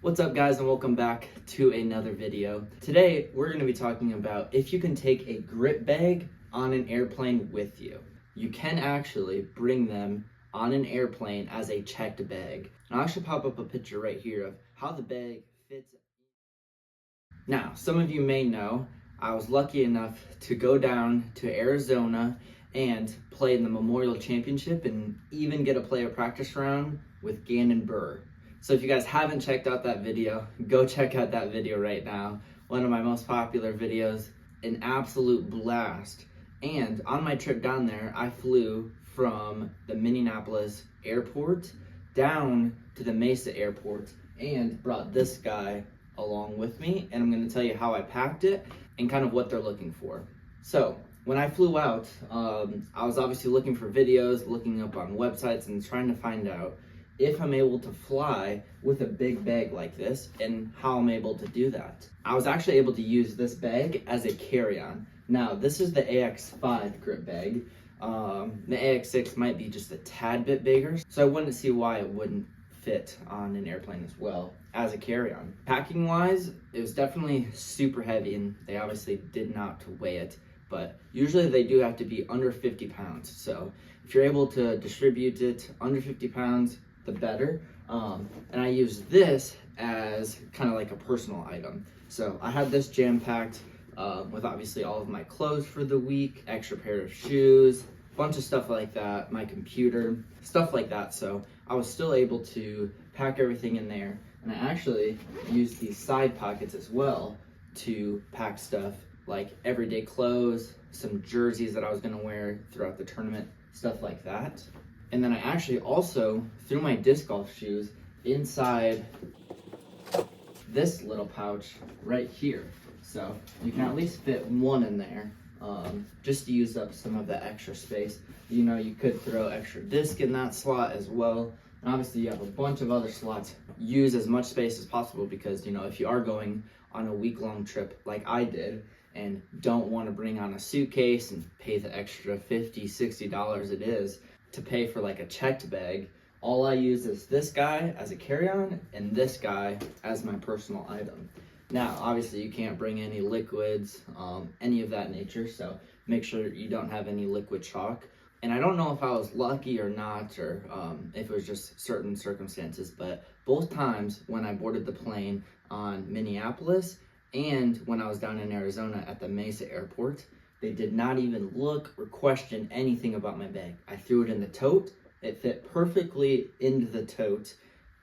What's up guys, and welcome back to another video. Today we're going to be talking about if you can take a grip bag on an airplane with you. You can actually bring them on an airplane as a checked bag. And I'll actually pop up a picture right here of how the bag fits. Now, some of you may know I was lucky enough to go down to Arizona and play in the Memorial Championship and even get to play a practice round with Gannon Burr. So if you guys haven't checked out that video, go check out that video right now. One of my most popular videos, an absolute blast. And on my trip down there, I flew from the Minneapolis airport down to the Mesa airport and brought this guy along with me. And I'm going to tell you how I packed it and kind of what they're looking for. So when I flew out, I was obviously looking for videos, looking up on websites and trying to find out if I'm able to fly with a big bag like this and how I'm able to do that. I was actually able to use this bag as a carry-on. Now, this is the AX5 grip bag. The AX6 might be just a tad bit bigger, so I wouldn't see why it wouldn't fit on an airplane as well as a carry-on. Packing wise, it was definitely super heavy and they obviously did not weigh it, but usually they do have to be under 50 pounds. So if you're able to distribute it under 50 pounds, the better. And I use this as kind of like a personal item. So I had this jam-packed with obviously all of my clothes for the week, extra pair of shoes, bunch of stuff like that, my computer, stuff like that. So I was still able to pack everything in there. And I actually used these side pockets as well to pack stuff like everyday clothes, some jerseys that I was gonna wear throughout the tournament, stuff like that. And then I actually also threw my disc golf shoes inside this little pouch right here. So you can at least fit one in there, just to use up some of the extra space. You know, you could throw extra disc in that slot as well. And obviously you have a bunch of other slots. Use as much space as possible because, you know, if you are going on a week-long trip like I did and don't want to bring on a suitcase and pay the extra $50, $60 it is to pay for like a checked bag, all I use is this guy as a carry-on and this guy as my personal item. Now, obviously you can't bring any liquids, any of that nature, so make sure you don't have any liquid chalk. And I don't know if I was lucky or not, or if it was just certain circumstances, but both times when I boarded the plane on Minneapolis and when I was down in Arizona at the Mesa airport, they did not even look or question anything about my bag. I threw it in the tote. It fit perfectly into the tote.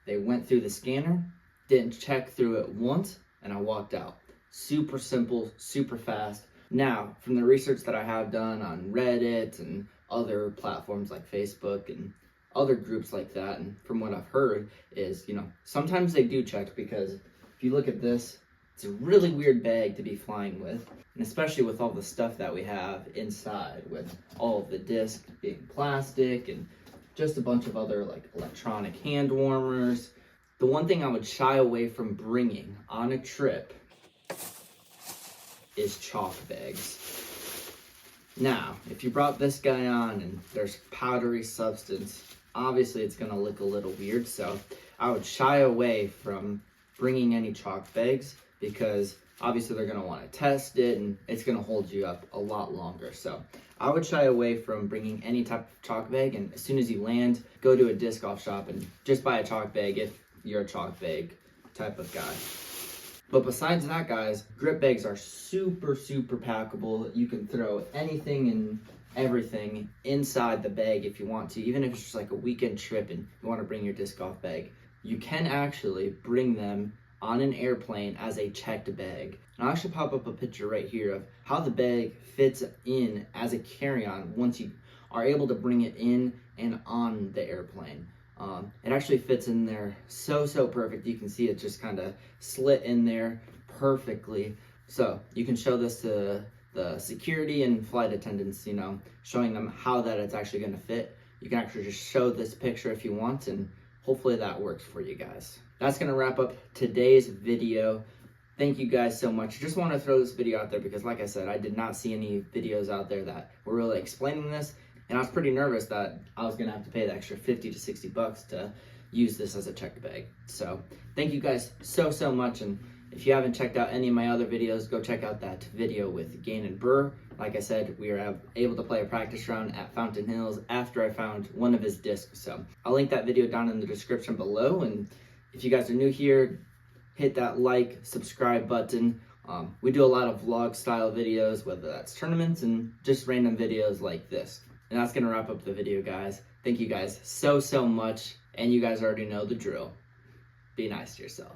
They went through the scanner, didn't check through it once, and I walked out. Super simple, super fast. Now, from the research that I have done on Reddit and other platforms like Facebook and other groups like that, and from what I've heard is, you know, sometimes they do check because if you look at this, it's a really weird bag to be flying with, and especially with all the stuff that we have inside, with all of the discs being plastic and just a bunch of other like electronic hand warmers. The one thing I would shy away from bringing on a trip is chalk bags. Now, if you brought this guy on and there's powdery substance, obviously it's gonna look a little weird, so I would shy away from bringing any chalk bags because obviously they're going to want to test it and it's going to hold you up a lot longer. So I would shy away from bringing any type of chalk bag, and as soon as you land, go to a disc golf shop and just buy a chalk bag if you're a chalk bag type of guy. But besides that, guys, grip bags are super, super packable. You can throw anything and everything inside the bag if you want to, even if it's just like a weekend trip and you want to bring your disc golf bag. You can actually bring them on an airplane as a checked bag. And I'll actually pop up a picture right here of how the bag fits in as a carry-on once you are able to bring it in and on the airplane. It actually fits in there so perfect. You can see it just kind of slit in there perfectly. So you can show this to the security and flight attendants, you know, showing them how that it's actually going to fit. You can actually just show this picture if you want, and hopefully that works for you guys. That's going to wrap up today's video. Thank you guys so much. Just want to throw this video out there because, like I said, I did not see any videos out there that were really explaining this. And I was pretty nervous that I was going to have to pay the extra 50 to 60 bucks to use this as a checked bag. So thank you guys so much, and if you haven't checked out any of my other videos, go check out that video with Gain and Burr. Like I said, we were able to play a practice round at Fountain Hills after I found one of his discs. So I'll link that video down in the description below. And if you guys are new here, hit that like, subscribe button. We do a lot of vlog style videos, whether that's tournaments and just random videos like this. And that's gonna wrap up the video, guys. Thank you guys so much. And you guys already know the drill. Be nice to yourself.